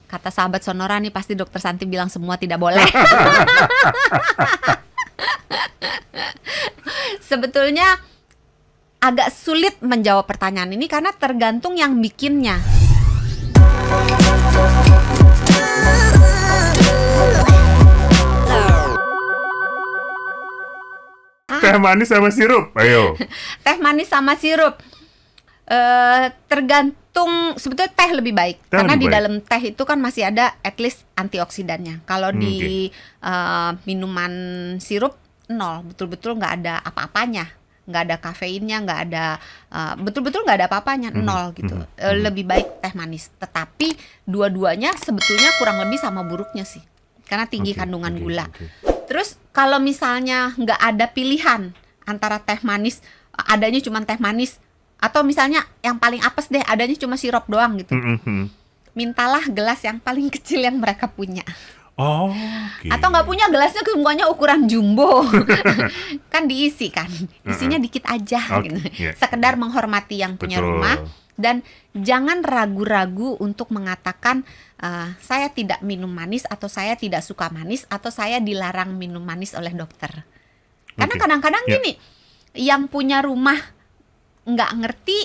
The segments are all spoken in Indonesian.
Kata sahabat Sonora nih pasti Dokter Santi bilang semua tidak boleh. Sebetulnya agak sulit menjawab pertanyaan ini karena tergantung yang bikinnya. Teh manis sama sirup, ayo. Teh manis sama sirup. Tergantung, sebetulnya teh lebih baik karena di dalam teh itu kan masih ada at least antioksidannya. Kalau di minuman sirup nol, betul-betul nggak ada apa-apanya, nggak ada kafeinnya, nggak ada betul-betul nggak ada apa-apanya, nol gitu. Lebih baik teh manis. Tetapi dua-duanya sebetulnya kurang lebih sama buruknya sih, karena tinggi kandungan gula. Terus kalau misalnya nggak ada pilihan antara teh manis, adanya cuma teh manis, atau misalnya yang paling apes deh, adanya cuma sirup doang gitu. Mintalah gelas yang paling kecil yang mereka punya. Atau nggak punya gelasnya semuanya ukuran jumbo. Kan diisi kan, isinya dikit aja gitu. Sekedar menghormati yang punya rumah. Dan jangan ragu-ragu untuk mengatakan saya tidak minum manis, atau saya tidak suka manis, atau saya dilarang minum manis oleh dokter. Karena kadang-kadang gini, yang punya rumah nggak ngerti,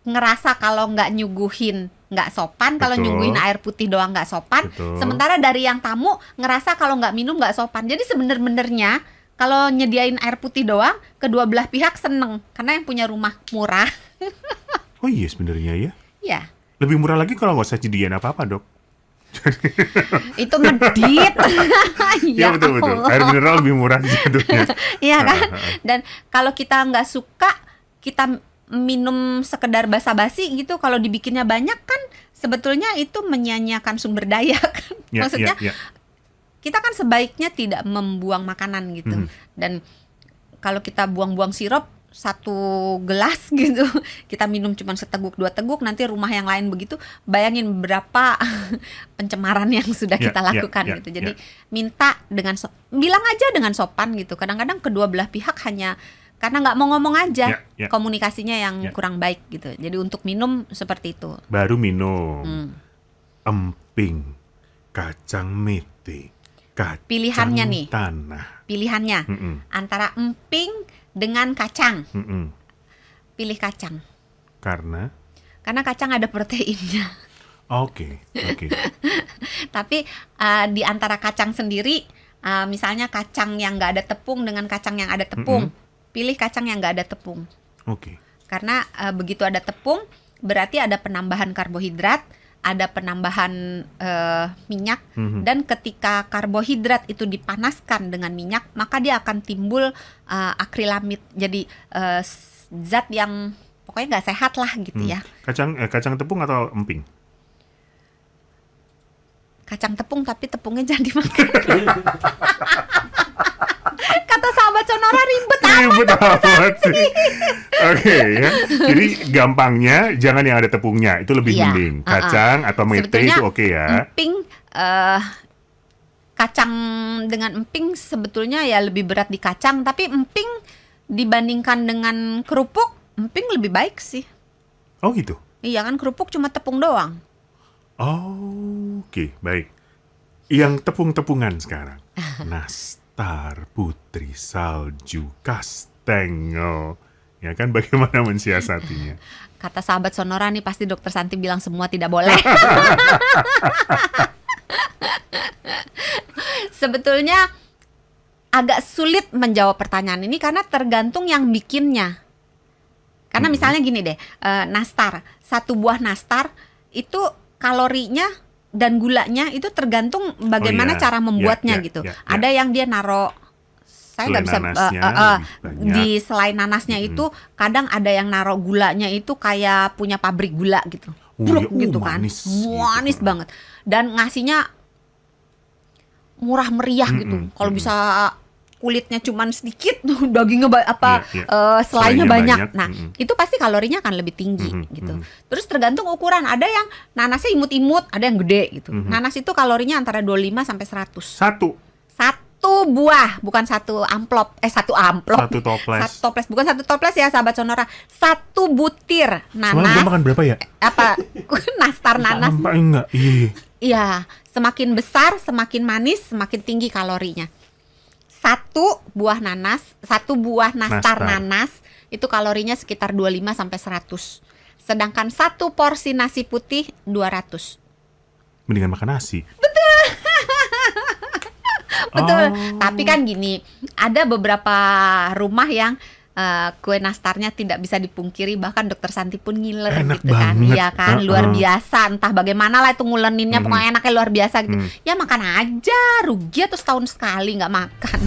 ngerasa kalau nggak nyuguhin nggak sopan, kalau nyuguhin air putih doang nggak sopan. Sementara dari yang tamu ngerasa kalau nggak minum nggak sopan. Jadi sebenarnya kalau nyediain air putih doang, kedua belah pihak seneng karena yang punya rumah murah. Oh iya sebenarnya ya. Iya. Lebih murah lagi kalau nggak usah nyediain apa-apa, Dok. Itu medit. Ya betul. Air mineral lebih murah jatuhnya. Iya kan. Dan kalau kita nggak suka, kita minum sekedar basa-basi gitu, kalau dibikinnya banyak kan sebetulnya itu menyia-nyiakan sumber daya kan. Maksudnya kita kan sebaiknya tidak membuang makanan gitu. Dan kalau kita buang-buang sirup satu gelas gitu, kita minum cuma seteguk dua teguk, nanti rumah yang lain begitu, bayangin berapa pencemaran yang sudah kita lakukan gitu. Jadi minta dengan bilang aja dengan sopan gitu. Kadang-kadang kedua belah pihak hanya karena nggak mau ngomong aja, komunikasinya yang kurang baik gitu. Jadi untuk minum seperti itu. Baru minum emping, kacang mete, kacang pilihannya nih, tanah. Pilihannya antara emping dengan kacang. Pilih kacang. Karena kacang ada proteinnya. Oke. Tapi di antara kacang sendiri, misalnya kacang yang nggak ada tepung dengan kacang yang ada tepung, pilih kacang yang nggak ada tepung. Karena begitu ada tepung, berarti ada penambahan karbohidrat, ada penambahan minyak, dan ketika karbohidrat itu dipanaskan dengan minyak, maka dia akan timbul akrilamid. Jadi zat yang pokoknya nggak sehat lah gitu ya. Kacang tepung atau emping? Kacang tepung, tapi tepungnya jangan dimakan. Kata sahabat Sonora ribet amat sih. Oke ya. Jadi gampangnya jangan yang ada tepungnya, itu lebih mending. Kacang atau mete itu oke ya. Emping, kacang dengan emping sebetulnya ya lebih berat di kacang, tapi emping dibandingkan dengan kerupuk, emping lebih baik sih. Oh gitu? Iya kan, kerupuk cuma tepung doang. Oke, baik. Yang tepung-tepungan sekarang. Nastar, putri salju, kastengel. Ya kan, bagaimana mensiasatinya? Kata sahabat Sonora nih pasti Dokter Santi bilang semua tidak boleh. Sebetulnya agak sulit menjawab pertanyaan ini karena tergantung yang bikinnya. Karena misalnya gini deh, nastar, satu buah nastar itu kalorinya dan gulanya itu tergantung bagaimana cara membuatnya gitu. Ada yang dia naruh, saya nggak bisa di selain nanasnya itu kadang ada yang naruh gulanya itu kayak punya pabrik gula gitu, gitu kan, manis banget, dan ngasihnya murah meriah gitu. Kalau bisa kulitnya cuman sedikit, dagingnya selainya banyak. Nah, itu pasti kalorinya akan lebih tinggi gitu. Terus tergantung ukuran. Ada yang nanasnya imut-imut, ada yang gede gitu. Nanas itu kalorinya antara 25 sampai 100. Satu. satu buah, bukan satu amplop. Satu amplop. Satu toples. Satu toples, bukan satu toples ya, sahabat Sonora. Satu butir Semalam nanas. gue makan berapa ya? Apa? Nastar nanas. Sampai enggak? Iya. Iya, semakin besar, semakin manis, semakin tinggi kalorinya. Satu buah nastar nanas itu kalorinya sekitar 25 sampai 100. Sedangkan satu porsi nasi putih 200. Mendingan makan nasi. Betul. Oh. Tapi kan gini, ada beberapa rumah yang kue nastarnya tidak bisa dipungkiri, bahkan Dokter Santi pun ngiler Enak gitu kan. banget. Iya kan, luar biasa. Entah bagaimana lah itu nguleninnya, pokoknya enaknya luar biasa gitu. Ya makan aja, rugi atau setahun sekali nggak makan.